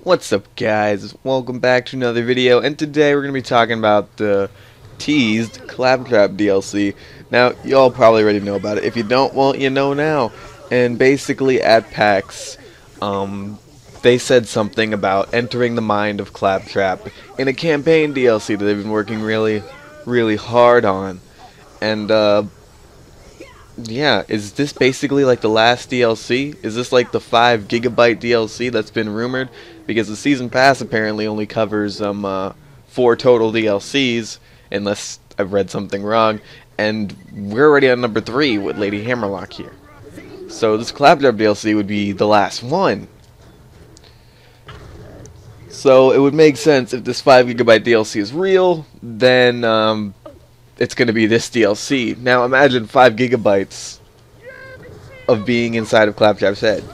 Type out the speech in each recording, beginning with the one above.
What's up, guys? Welcome back to another video, and today we're going to be talking about the teased Claptrap DLC. Now, y'all probably already know about it. If you don't, well, you know now. And basically, at PAX, they said something about entering the mind of Claptrap in a campaign DLC that they've been working really hard on. And, yeah, is this basically like the last DLC? Is this like the 5 GB DLC that's been rumored? Because the Season Pass apparently only covers 4 total DLCs, unless I've read something wrong, and we're already on number 3 with Lady Hammerlock here. So this Claptrap DLC would be the last one. So it would make sense if this 5 GB DLC is real, then it's going to be this DLC. Now imagine 5 gigabytes of being inside of Claptrap's head.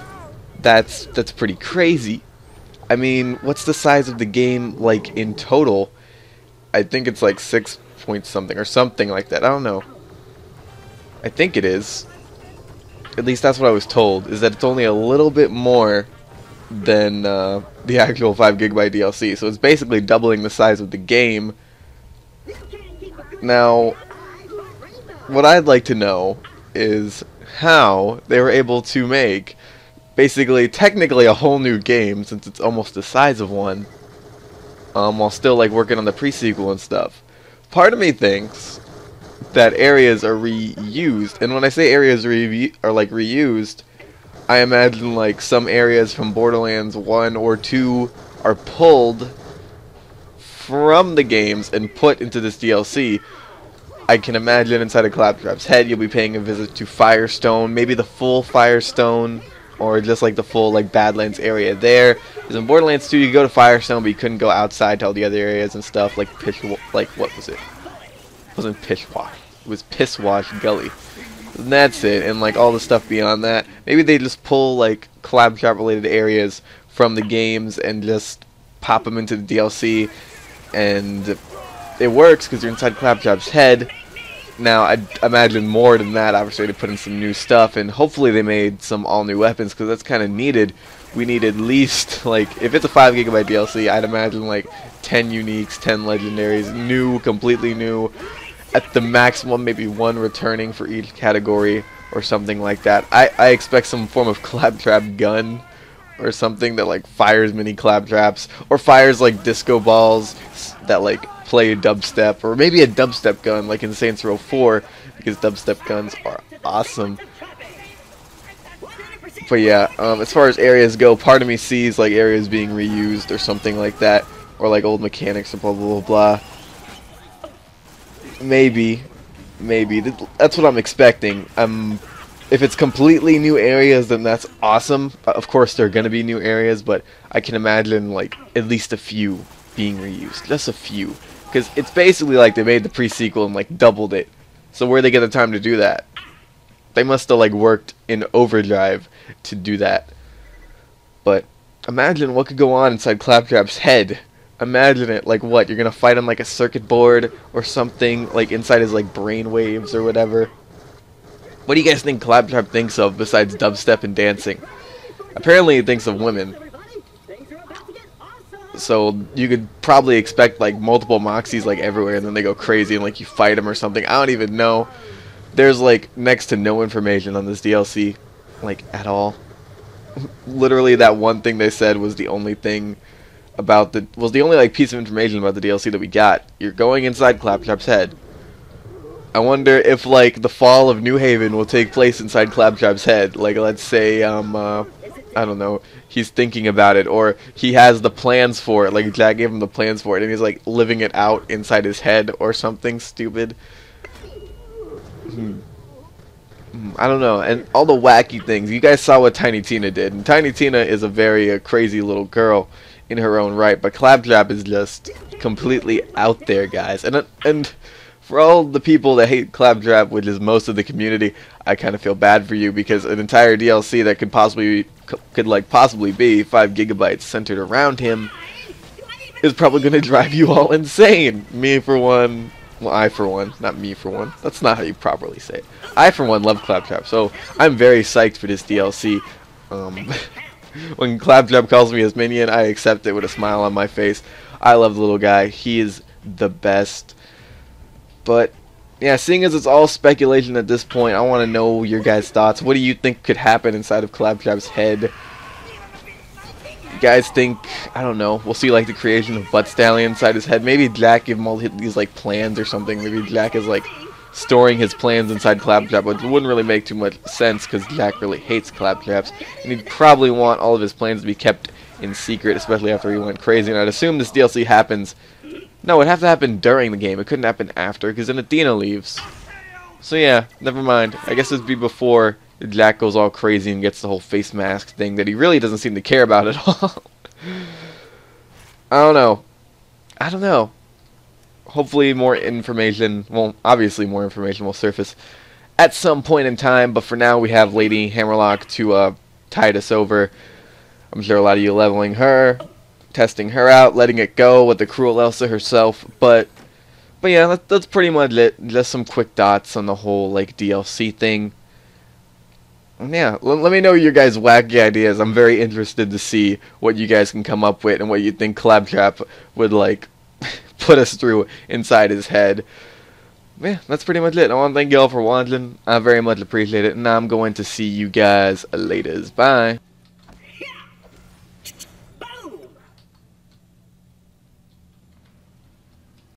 That's pretty crazy. I mean, what's the size of the game like in total? I think it's like 6 point something or something like that. I don't know. I think it is. At least that's what I was told, is that it's only a little bit more than the actual 5 GB DLC. So it's basically doubling the size of the game. Now, what I'd like to know is how they were able to make basically technically a whole new game, since it's almost the size of one, while still like working on the pre-sequel and stuff. Part of me thinks that areas are reused, and when I say areas are like reused, I imagine like some areas from Borderlands 1 or 2 are pulled from the games and put into this DLC. I can imagine inside of Claptrap's head you'll be paying a visit to Firestone, maybe the full Firestone, or just like the full like Badlands area there. Because in Borderlands 2 you could go to Firestone, but you couldn't go outside to all the other areas and stuff, like what was it? It wasn't Pishwash. It was Pisswash Gully. And that's it, and like all the stuff beyond that. Maybe they just pull like Claptrap related areas from the games and just pop them into the DLC, and it works because you're inside Claptrap's head. Now, I'd imagine more than that, obviously, to put in some new stuff, and hopefully they made some all-new weapons, because that's kind of needed. We need at least, like, if it's a 5 GB DLC, I'd imagine, like, 10 uniques, 10 legendaries, new, completely new. At the maximum, maybe 1 returning for each category, or something like that. I expect some form of Claptrap gun, or something that, like, fires mini Claptraps, or fires, like, disco balls that, like, play dubstep, or maybe a dubstep gun like in Saints Row 4, because dubstep guns are awesome. But yeah, as far as areas go, part of me sees like areas being reused or something like that, or like old mechanics or blah blah blah. Maybe that's what I'm expecting. If it's completely new areas, then that's awesome. Of course there are gonna be new areas, but I can imagine like at least a few being reused, just a few. Because it's basically like they made the pre-sequel and like doubled it. So where they get the time to do that? They must have like worked in overdrive to do that. But imagine what could go on inside Claptrap's head. Imagine it, like what? You're gonna fight on like a circuit board or something, like inside his like brain waves or whatever. What do you guys think Claptrap thinks of besides dubstep and dancing? Apparently he thinks of women. So you could probably expect like multiple Moxies like everywhere, and then they go crazy and like you fight them or something. I don't even know. There's like next to no information on this DLC, like at all. Literally that one thing they said was the only thing about the only like piece of information about the DLC that we got. You're going inside Claptrap's head. I wonder if like the fall of New Haven will take place inside Claptrap's head. Like let's say I don't know, he's thinking about it, or he has the plans for it, like Jack gave him the plans for it, and he's like living it out inside his head, or something stupid. I don't know, and all the wacky things. You guys saw what Tiny Tina did, and Tiny Tina is a very crazy little girl in her own right, but Claptrap is just completely out there, guys. And for all the people that hate Claptrap, which is most of the community, I kind of feel bad for you, because an entire DLC that could possibly be 5 gigabytes centered around him is probably going to drive you all insane. Me for one, well, I for one, not me for one. That's not how you properly say it. I for one love Claptrap, so I'm very psyched for this DLC. When Claptrap calls me his minion, I accept it with a smile on my face. I love the little guy. He is the best. But yeah, seeing as it's all speculation at this point, I want to know your guys' thoughts. What do you think could happen inside of Claptrap's head? You guys think, I don't know, we'll see like the creation of Butt Stallion inside his head. Maybe Jack give him all these like plans or something. Maybe Jack is like storing his plans inside Claptrap, which wouldn't really make too much sense because Jack really hates Claptraps, and he'd probably want all of his plans to be kept in secret, especially after he went crazy. And I'd assume this DLC happens. No, it'd have to happen during the game. It couldn't happen after, because then Athena leaves. So yeah, never mind. I guess it'd be before Jack goes all crazy and gets the whole face mask thing that he really doesn't seem to care about at all. I don't know. Hopefully more information, well, obviously more information will surface at some point in time, but for now we have Lady Hammerlock to tide us over. I'm sure a lot of you leveling her, testing her out, letting it go with the cruel Elsa herself, but yeah, that's pretty much it. Just some quick thoughts on the whole like DLC thing. And yeah, let me know your guys' wacky ideas. I'm very interested to see what you guys can come up with and what you think Claptrap would like put us through inside his head. Yeah, that's pretty much it. I want to thank you all for watching. I very much appreciate it, and I'm going to see you guys later. Bye.